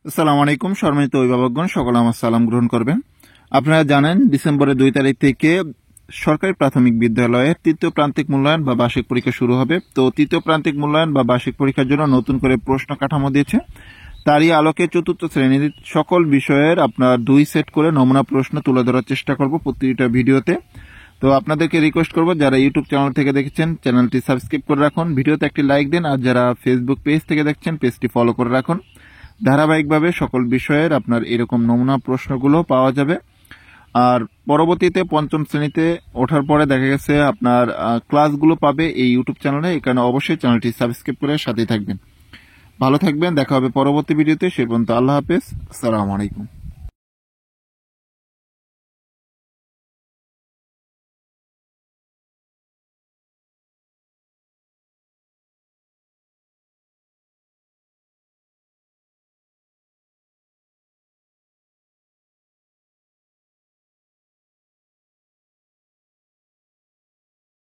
আসসালামু আলাইকুম। সম্মানিত অভিভাবকগণ, সকলে আমার সালাম গ্রহণ করবেন। আপনারা জানেন ডিসেম্বরের 2 তারিখ থেকে সরকারি প্রাথমিক বিদ্যালয়ের তৃতীয় প্রান্তিক মূল্যায়ন বা বার্ষিক পরীক্ষা শুরু হবে। তো তৃতীয় প্রান্তিক মূল্যায়ন বা বার্ষিক পরীক্ষার জন্য নতুন করে প্রশ্ন কাঠামো দিয়েছে। তারই আলোকে চতুর্থ শ্রেণীর সকল বিষয়ের আপনার 2 সেট করে নমুনা প্রশ্ন তুলে ধরার চেষ্টা করব প্রতিটা ভিডিওতে। তো আপনাদেরকে রিকোয়েস্ট করব, যারা ইউটিউব চ্যানেল থেকে দেখছেন চ্যানেলটি সাবস্ক্রাইব করে রাখুন, ভিডিওতে একটি লাইক দিন, আর যারা ফেসবুক পেজ থেকে দেখছেন পেজটি ফলো করে রাখুন। ধারাবাহিকভাবে সকল বিষয়ের আপনার এরকম নমুনা প্রশ্নগুলো পাওয়া যাবে। আর পরবর্তীতে পঞ্চম শ্রেণীতে ওঠার পরে দেখা গেছে আপনার ক্লাসগুলো পাবে এই ইউটিউব চ্যানেলে। এখানে অবশ্যই চ্যানেলটি সাবস্ক্রাইব করে সাথেই থাকবেন। ভালো থাকবেন, দেখা হবে পরবর্তী ভিডিওতে। সে পর্যন্ত আল্লাহ হাফেজ, আসসালামু আলাইকুম।